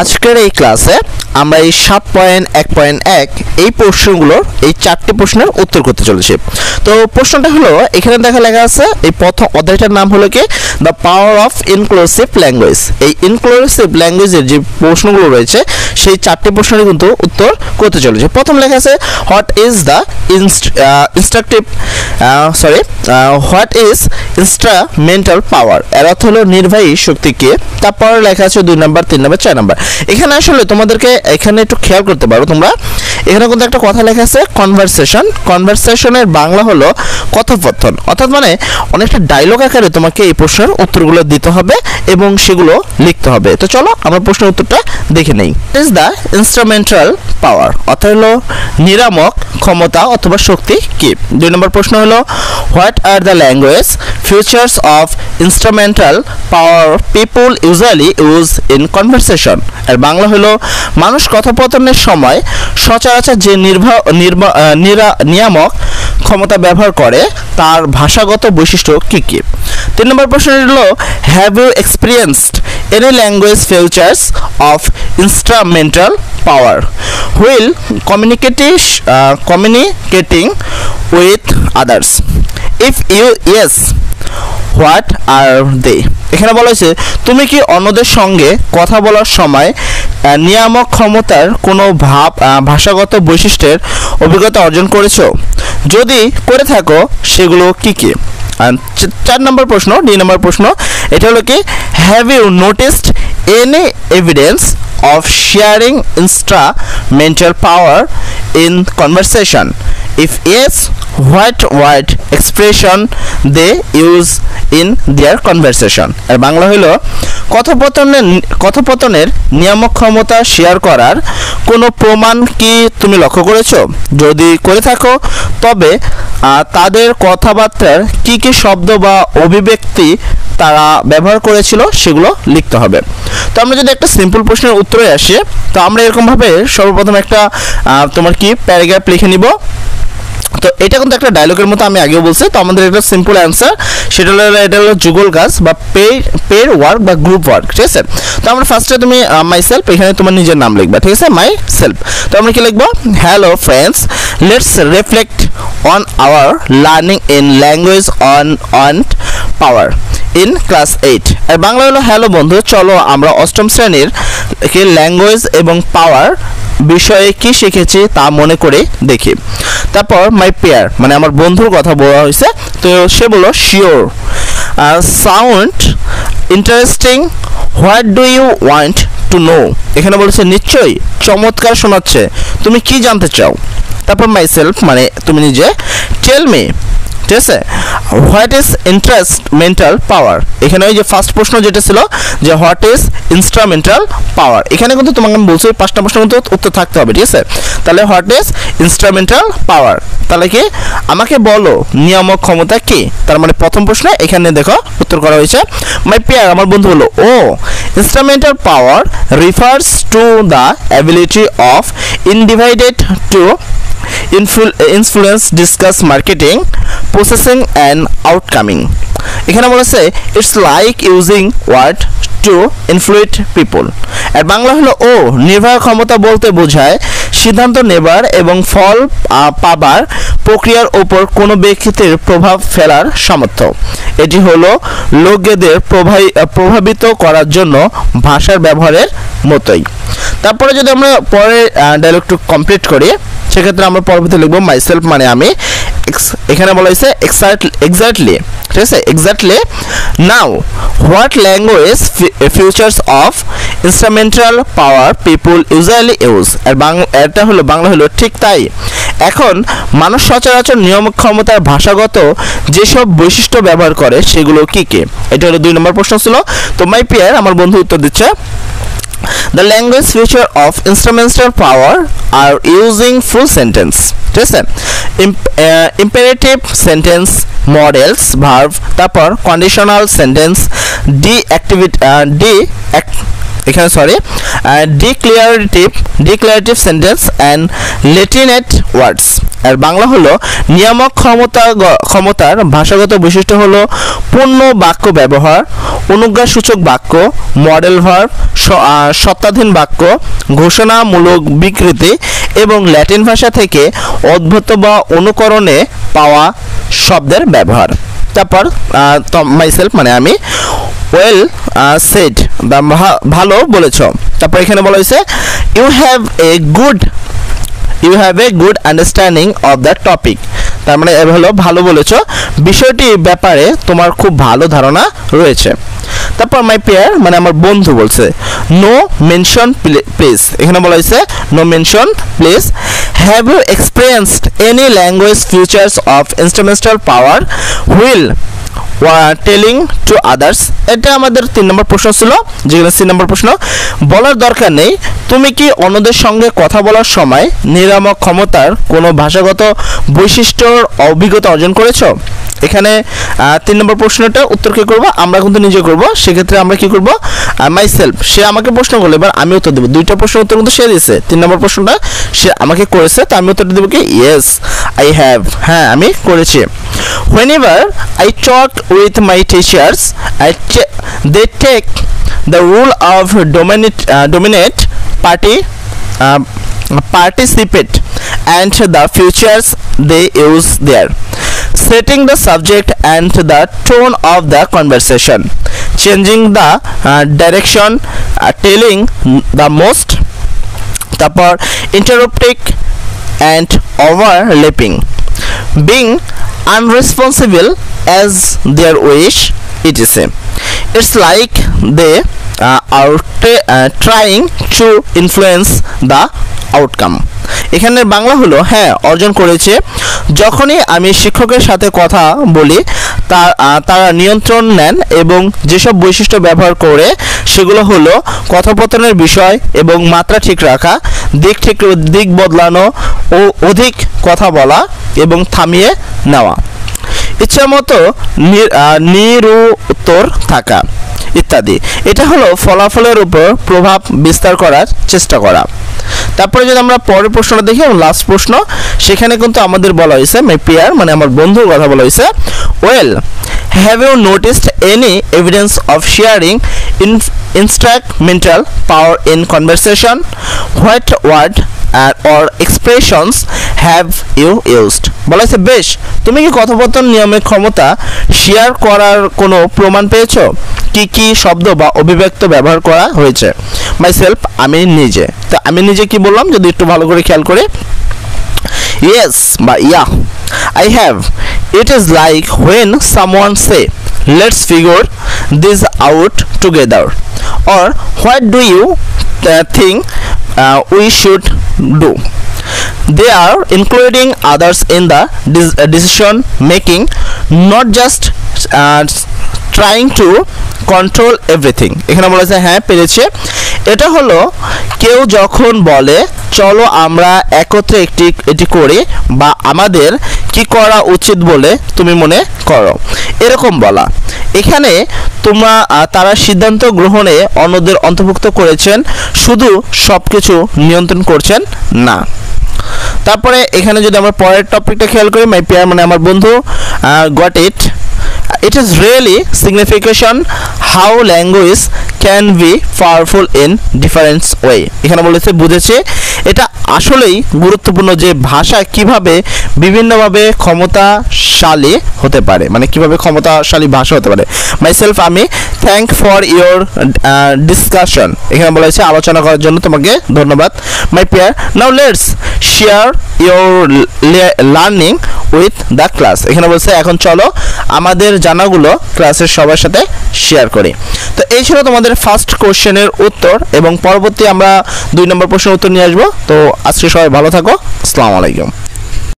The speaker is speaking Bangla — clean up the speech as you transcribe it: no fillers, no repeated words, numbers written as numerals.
আজকের এই ক্লাসে আমরা এই 7.1.1 এই প্রশ্নগুলোর এই 4টি প্রশ্নের উত্তর করতে চলেছি। তো প্রশ্নটা হলো এখানে লেখা আছে এই প্রথম অধ্যায়টার নাম হলো কি the power of inclusive language. এই ইনক্লুসিভ ল্যাঙ্গুয়েজের যে প্রশ্নগুলো রয়েছে সেই 4টি প্রশ্নের কিন্তু উত্তর করতে চলেছে। প্রথম লেখা আছে what is the what is instrumental power, এর অর্থ হলো নির্বাহী শক্তি কে। তারপর লেখা আছে 2 নাম্বার 3 নাম্বার 4 নাম্বার। এখানে আসলে তোমাদেরকে এখানে একটু খেয়াল করতে পারো তোমরা, এখানে কিন্তু একটা কথা লেখা আছে কনভারসেশন। কনভারসেশনের বাংলা হলো কথোপকথন, অর্থাৎ মানে অনেকটা ডায়লগ আকারে তোমাকে এই প্রশ্নের উত্তরগুলো দিতে হবে এবং সেগুলো লিখতে হবে। তো চলো আমরা প্রশ্নের উত্তরটা দেখে নেই। ইজ দ্য ইনস্ট্রুমেন্টাল পাওয়ার, অর্থাৎ হলো নিরামক ক্ষমতা অথবা শক্তি কি। 2 নম্বর প্রশ্ন হলো what are the language features of instrumental power people usually use in conversation, এর বাংলা হলো মানুষ কথোপকথনের সময় সচরাচর যে নিয়ামক ক্ষমতা ব্যবহার করে তার ভাষাগত বৈশিষ্ট্য কি কি। 3 নম্বর প্রশ্ন হলো have you experienced any language features of instrumental power while communicating with others? If you yes, what are they? এখানে বলা হয়েছে তুমি কি অন্যদের সঙ্গে কথা বলার সময় নিয়ামক ক্ষমতার কোনো ভাষাগত বৈশিষ্ট্যের অভিজ্ঞতা অর্জন করেছো? যদি করে থাকো সেগুলো কি কি। 4 নম্বর প্রশ্ন, 2 নম্বর প্রশ্ন, এটা হলো কি have you noticed any evidence of sharing instrumental power in conversation? If yes, what word expression they use in their conversation? আর বাংলা হলো কথোপকথনের নিয়ামক ক্ষমতা শেয়ার করার কোনো প্রমাণ কি তুমি লক্ষ্য করেছো? যদি করে থাকো তবে তাদের কথাবার্তার কি কি শব্দ বা অভিব্যক্তি তারা ব্যবহার করেছিল সেগুলো লিখতে হবে। তো আমরা যদি একটা সিম্পল প্রশ্নের উত্তরে আসি, তো আমরা এরকমভাবে সর্বপ্রথম একটা তোমার কি প্যারাগ্রাফ লিখে নিব। তো এটা কিন্তু একটা ডায়লগের মতো আমি আগেও বলছি। তো আমাদের একটা সিম্পল অ্যান্সার সেটা হলো এটা হলো যুগল গাছ বা পের ওয়ার্ক বা গ্রুপ ওয়ার্ক, ঠিক আছে। তো আমরা ফার্স্টে তুমি মাই সেলফ, এখানে তোমার নিজের নাম লিখবা, ঠিক আছে, মাই সেলফ। তো আমরা কি লিখবো hello friends, let's reflect on our learning in language on power in class 8। আর বাংলা হলো হ্যালো বন্ধু, চলো আমরা অষ্টম শ্রেণীর ল্যাঙ্গুয়েজ এবং পাওয়ার বিষয়ে কি শিখেছি তা মনে করে দেখি। তারপর মাই পেয়ার মানে আমার বন্ধুর কথা বলা হয়েছে, তো সে বলল sure, sound interesting, what do you want to know, এখানে বলেছে নিশ্চয়ই চমৎকার শোনাচ্ছে, তুমি কি জানতে চাও। তারপর মাই সেলফ মানে তুমি নিজে, টেল মি, ঠিক আছে, হোয়াট ইজ ইনস্ট্রুমেন্টাল পাওয়ার, এখানে ওই যে ফার্স্ট প্রশ্ন যেটা ছিল যে হোয়াট ইজ ইনস্ট্রুমেন্টাল পাওয়ার, এখানে কিন্তু তোমাকে আমি বলছি 5টা প্রশ্ন কিন্তু উত্তর থাকতে হবে, ঠিক আছে। তাহলে হোয়াট ইজ ইনস্ট্রুমেন্টাল পাওয়ার, তাহলে কি আমাকে বলো নিয়ামক ক্ষমতা কি। তার মানে প্রথম প্রশ্নে এখানে দেখো উত্তর করা হয়েছে মাই পেয়ার আমার বন্ধু হলো ও instrumental power refers to the ability of individuals to influence, discuss, marketing, processing and outcoming. এখানে বলেছে it's like using word to influence people. আর বাংলা হলো ও নির্বাহ ক্ষমতা বলতে বোঝায় সিদ্ধান্ত নেবার এবং ফল পাবার প্রক্রিয়ার ওপর কোনো ব্যক্তির প্রভাব ফেলার সামর্থ্য। এটি হলো লোকদের প্রভাবিত করার জন্য ভাষার ব্যবহারের মতোই। তারপরে যদি আমরা পরের ডায়লগটু কমপ্লিট করি সেক্ষেত্রে আমরা পরবর্তী লিখবো মাই সেলফ মানে আমি, এখানে বলা হয়েছে এক্স্যাক্টলি, ঠিক আছে, exactly now what language features of instrumental power people usually use. আর এটা হলো বাংলা হলো ঠিক তাই, এখন মানুষ সচরাচর নিয়ামক ক্ষমতার ভাষাগত যেসব বৈশিষ্ট্য ব্যবহার করে সেগুলো কি কি। এটা হলো 2 নম্বর প্রশ্ন ছিল। তো মাই পেয়ার আমার বন্ধু উত্তর দিচ্ছে the language feature of instrumental power are using full sentence, ঠিক আছে, imperative sentence, models, verb, তারপর conditional sentence, declarative sentence and latinate words. এর বাংলা হলো নিয়ামক ক্ষমতার ভাষাগত বৈশিষ্ট্য হলো পূর্ণ বাক্য ব্যবহার, অনুজ্ঞাসূচক বাক্য, মডেল ভার্ব, সত্তাধীন বাক্য, ঘোষণামূলক বিকৃতি এবং ল্যাটিন ভাষা থেকে উদ্ভূত বা অনুকরণে পাওয়া শব্দের ব্যবহার। তারপর মাইসেলফ মানে আমি, ওয়েল সেড বা ভালো বলেছ। তারপর এখানে বলা হয়েছে you have a good understanding of the topic, তার মানে হলো ভালো বলেছো, বিষয়টির ব্যাপারে তোমার খুব ভালো ধারণা রয়েছে। তারপর মাই পেয়ার মানে আমার বন্ধু বলছে নো মেনশন প্লিজ, এখানে বলা হয়েছে no mention please. Have you experienced any language features of instrumental power while telling to others, এটা আমাদের 3 নম্বর প্রশ্ন ছিল, যেখানে 3 নম্বর প্রশ্ন বলার দরকার নেই তুমি কি অন্যদের সঙ্গে কথা বলার সময় নিরামক ক্ষমতার কোনো ভাষাগত বৈশিষ্ট্যর অভিজ্ঞতা অর্জন করেছো। এখানে 3 নম্বর প্রশ্নটা উত্তর কি করব, আমরা কিন্তু নিজে করব। সেক্ষেত্রে আমরা কি করব, মাইসেলফ সে আমাকে প্রশ্ন করলো, এবার আমি উত্তর দেবো। 2টা প্রশ্ন উত্তর কিন্তু সে দিয়েছে, 3 নম্বর প্রশ্নটা সে আমাকে করেছে, তো আমি উত্তরটা দেবো কি ইয়েস আই হ্যাভ, হ্যাঁ আমি করেছি। whenever I talk with my teachers they take the rule of dominate participate and the features they use there, setting the subject and the tone of the conversation, changing the direction, telling the most, তারপর interrupting and overlapping, being unresponsible as their wish, etc. It's like they are trying to influence the outcome. এখানে বাংলা হলো হ্যাঁ অর্জন করেছে, যখনই আমি শিক্ষকের সাথে কথা বলি তারা নিয়ন্ত্রণ নেন এবং যেসব বৈশিষ্ট্য ব্যবহার করে সেগুলো হলো কথোপকথনের বিষয় এবং মাত্রা ঠিক রাখা, দিক বদলানো ও অধিক কথা বলা এবং থামিয়ে নেওয়া, ইচ্ছামতো নিরুত্তর থাকা ইত্যাদি। এটা হলো ফলাফলের উপর প্রভাব বিস্তার করার চেষ্টা করা। তারপরে যদি আমরা পরের প্রশ্নটা দেখি, লাস্ট প্রশ্ন, সেখানে কিন্তু আমাদের বলা হয়েছে মাই পেয়ার মানে আমার বন্ধুর কথা বলা হয়েছে well have you noticed any evidence of sharing instrumental power in conversation, what word or expressions have you used, বলা হয়েছে বেশ তুমি কি কথোপকথন নিয়মের ক্ষমতা শেয়ার করার কোনো প্রমাণ পেয়েছো, কি কি শব্দ বা অভিব্যক্তি ব্যবহার করা হয়েছে। মাইসেলফ আমি নিজে, তো আমি নিজে কি বললাম যদি একটু ভালো করে খেয়াল করি, yes বা yeah I have, it is like when someone say let's figure this out together, or what do you think we should do. They are including others in the decision making, not just trying to control everything. এখানে বলেছে হ্যাঁ পেরেছে, এটা হলো কেউ যখন বলে চলো আমরা একত্রে এটি করি বা আমাদের কি করা উচিত বলে তুমি মনে করো, এরকম বলা। এখানে তারা সিদ্ধান্ত গ্রহণে অন্যদের অন্তর্ভুক্ত করেছেন, শুধু সবকিছু নিয়ন্ত্রণ করছেন না। তারপরে এখানে যদি আমরা পরের টপিকটা খেয়াল করি, মাই পেয়ার মানে আমার বন্ধু got it, it is really signification how language can be powerful in different way, এখানে বলেছে বুঝেছে, এটা আসলেই গুরুত্বপূর্ণ যে ভাষা কিভাবে বিভিন্নভাবে ক্ষমতাশালী হতে পারে, মানে কিভাবে ক্ষমতাশালী ভাষা হতে পারে। মাইসেলফ আমি থ্যাংক ফর ইওর ডিসকাশন, এখানে বলেছে আলোচনা করার জন্য তোমাকে ধন্যবাদ। My pair now let's share your learning with the class, এখানে বলছে এখন চলো আমাদের জানাগুলো ক্লাসের সবার সাথে শেয়ার করি। তো এই ছিল তোমাদের ফার্স্ট কোশ্চেনের উত্তর, এবং পরবর্তী আমরা 2 নম্বর প্রশ্নের উত্তর নিয়ে আসবো। তো আজকে সবাই ভালো থাকো, আসসালামু আলাইকুম।